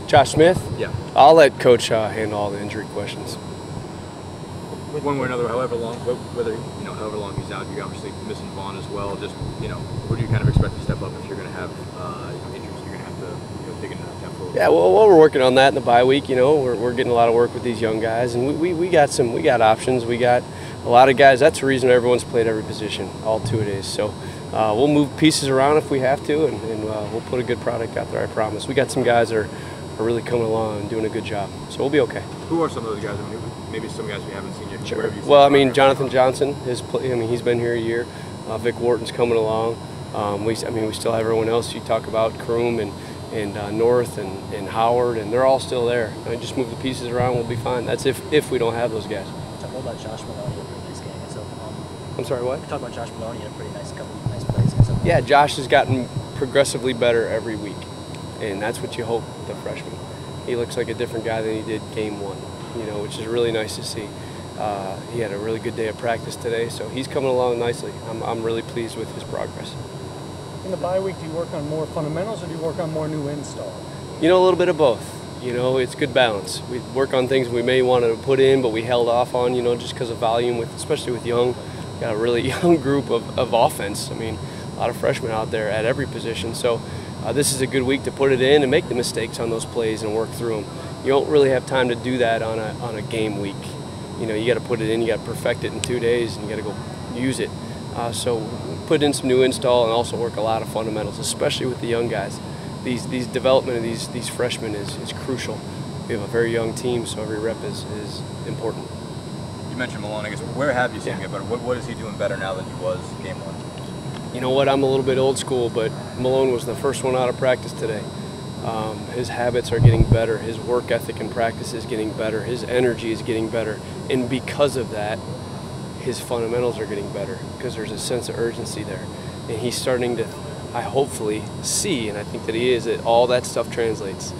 Josh Smith? Yeah. I'll let Coach handle all the injury questions. One way or another, however long, whether however long he's out, you're obviously missing Vaughn as well. Just who do you kind of expect to step up if you're going to have injuries? You're going to have to dig into that depth a little bit. Yeah, well, we're working on that in the bye week. We're getting a lot of work with these young guys, and we got options. We got a lot of guys. That's the reason everyone's played every position all 2 days. So we'll move pieces around if we have to, and we'll put a good product out there. I promise. We got some guys that are really coming along and doing a good job, so we'll be okay. Who are some of those guys? I mean, maybe some guys we haven't seen yet. Sure. Well, I mean, Jonathan Johnson he's been here a year. Vic Wharton's coming along. We still have everyone else. You talk about Kroom and North and Howard, and they're all still there. Just move the pieces around, we'll be fine. That's if we don't have those guys. Talk about Josh Maloney, a pretty nice game against Oklahoma. I'm sorry, what? Talk about Josh Maloney in a pretty nice couple of nice plays against Oklahoma. Yeah, Josh has gotten progressively better every week, and that's what you hope with the freshman. He looks like a different guy than he did game one, which is really nice to see. He had a really good day of practice today, so he's coming along nicely. I'm really pleased with his progress. In the bye week, do you work on more fundamentals or do you work on more new install? A little bit of both. It's good balance. We work on things we may want to put in, but we held off on, just because of volume, especially with young. Got a really young group of offense. I mean, a lot of freshmen out there at every position. So this is a good week to put it in and make the mistakes on those plays and work through them. You don't really have time to do that on a game week. You got to put it in, you got to perfect it in 2 days, and you got to go use it. So put in some new install and also work a lot of fundamentals, especially with the young guys. These development of these freshmen is crucial. We have a very young team, so every rep is important. You mentioned Malone. I guess where have you seen him get better? What is he doing better now than he was game one? You know what? I'm a little bit old school, but Malone was the first one out of practice today. His habits are getting better. His work ethic in practice is getting better. His energy is getting better. And because of that, his fundamentals are getting better because there's a sense of urgency there. And he's starting to, I hopefully see, and I think that he is, that all that stuff translates.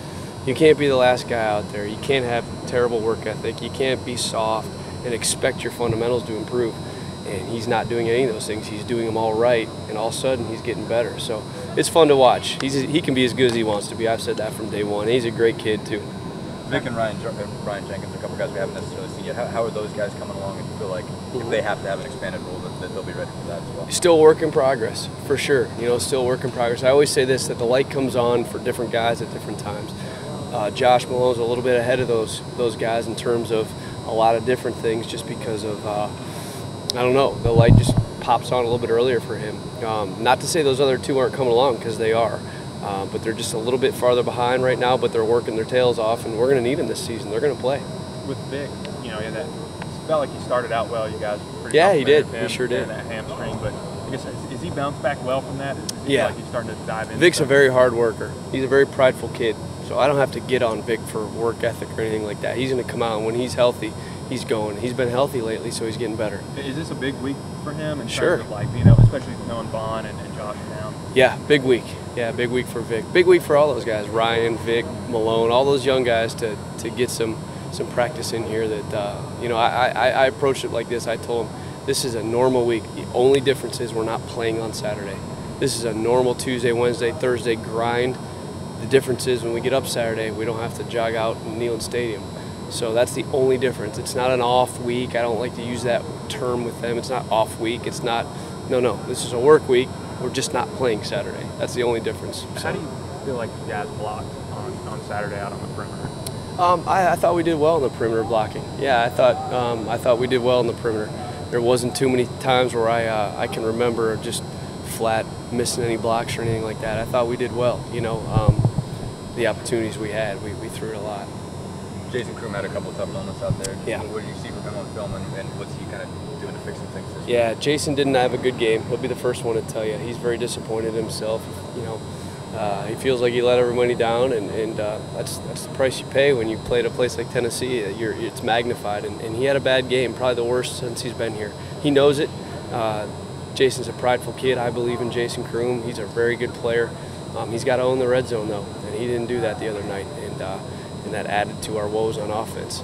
You can't be the last guy out there. You can't have terrible work ethic. You can't be soft and expect your fundamentals to improve. And he's not doing any of those things. He's doing them all right, and all of a sudden he's getting better. So it's fun to watch. He can be as good as he wants to be. I've said that from day one. He's a great kid too. Vic and Ryan Jenkins are a couple guys we haven't necessarily seen yet. How are those guys coming along, and you feel like if they have to have an expanded role that they'll be ready for that as well? Still work in progress, for sure. Still work in progress. I always say this, that the light comes on for different guys at different times. Josh Malone's a little bit ahead of those guys in terms of a lot of different things just because of, I don't know, the light just pops on a little bit earlier for him. Not to say those other two aren't coming along, because they are. But they're just a little bit farther behind right now, but they're working their tails off, and we're going to need them this season. They're going to play. With Vic, it felt like he started out well. You guys were pretty he did. He sure did. That hamstring, but I guess is he bounced back well from that? Does he feel like he's starting to dive in? Vic's a very hard worker. He's a very prideful kid, so I don't have to get on Vic for work ethic or anything like that. He's going to come out, and when he's healthy, he's going. He's been healthy lately, so he's getting better. Is this a big week for him? In Sure. terms of especially knowing Vaughn and Josh down. Yeah, big week. Yeah, big week for Vic. Big week for all those guys. Ryan, Vic, Malone, all those young guys to get some practice in here. That I approached it like this. I told them this is a normal week. The only difference is we're not playing on Saturday. This is a normal Tuesday, Wednesday, Thursday grind. The difference is when we get up Saturday, we don't have to jog out in Neyland Stadium. So that's the only difference. It's not an off week. I don't like to use that term with them. It's not off week. It's not, no. This is a work week. We're just not playing Saturday. That's the only difference. How do you feel like you guys blocked on Saturday out on the perimeter? I thought we did well in the perimeter blocking. Yeah, I thought we did well in the perimeter. There wasn't too many times where I can remember just flat missing any blocks or anything like that. I thought we did well. The opportunities we had, we threw it a lot. Jason Kroom had a couple of tough moments out there. Yeah. What did you see from him on film, and what's he kind of doing to fix some things this Yeah, week? Jason didn't have a good game. He'll be the first one to tell you. He's very disappointed in himself. He feels like he let everybody down, and that's the price you pay when you play at a place like Tennessee. It's magnified, and he had a bad game, probably the worst since he's been here. He knows it. Jason's a prideful kid. I believe in Jason Kroom. He's a very good player. He's got to own the red zone, though, and he didn't do that the other night, and that added to our woes on offense.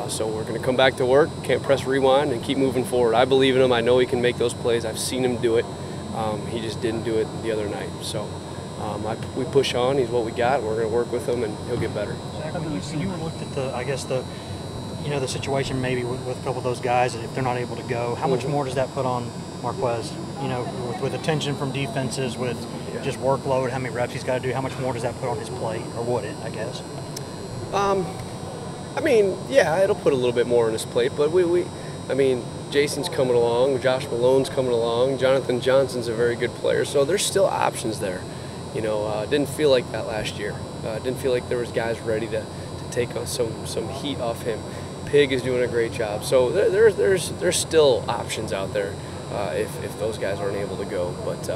So we're going to come back to work, can't press rewind, and keep moving forward. I believe in him. I know he can make those plays. I've seen him do it. He just didn't do it the other night. So we push on. He's what we got. We're going to work with him, and he'll get better. You looked at the situation maybe with a couple of those guys, if they're not able to go, how much more does that put on Marquez? With attention from defenses, with just workload, how many reps he's got to do, how much more does that put on his plate, or would it, I guess? I mean, yeah, it'll put a little bit more on his plate, but I mean, Jason's coming along, Josh Malone's coming along, Jonathan Johnson's a very good player, so there's still options there. Didn't feel like that last year. Didn't feel like there was guys ready to take on some heat off him. Pig is doing a great job, so there's still options out there if those guys aren't able to go, but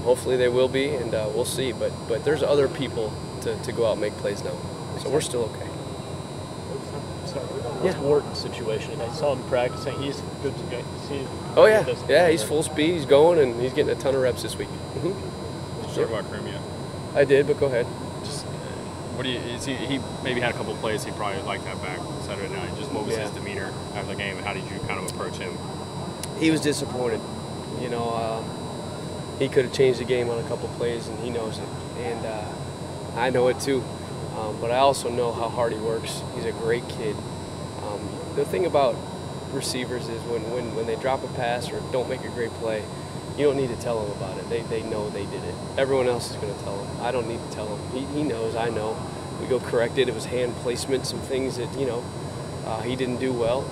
hopefully they will be, and we'll see. But there's other people to go out and make plays now, so we're still okay. Yeah. Wharton's situation. I saw him practicing. He's good to go. Oh yeah, he's full speed. He's going, and he's getting a ton of reps this week. Did you talk about Crimea? I did, but go ahead. Just he maybe had a couple of plays he'd probably like to have back Saturday night. Just what was his demeanor after the game, and how did you kind of approach him? He was disappointed. He could have changed the game on a couple of plays, and he knows it, and I know it too. But I also know how hard he works. He's a great kid. The thing about receivers is when they drop a pass or don't make a great play, you don't need to tell them about it. They know they did it. Everyone else is going to tell him. I don't need to tell him. He knows, I know. We go correct it. It was hand placement, some things that, he didn't do well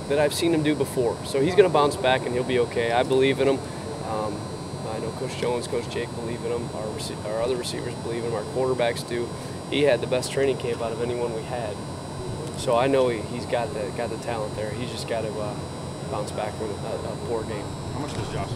that I've seen him do before. So he's going to bounce back and he'll be okay. I believe in him. I know Coach Jones, Coach Jake believe in him. Our other receivers believe in him. Our quarterbacks do. He had the best training camp out of anyone we had. So I know he's got the talent there. He's just got to bounce back from a poor game. How much does Josh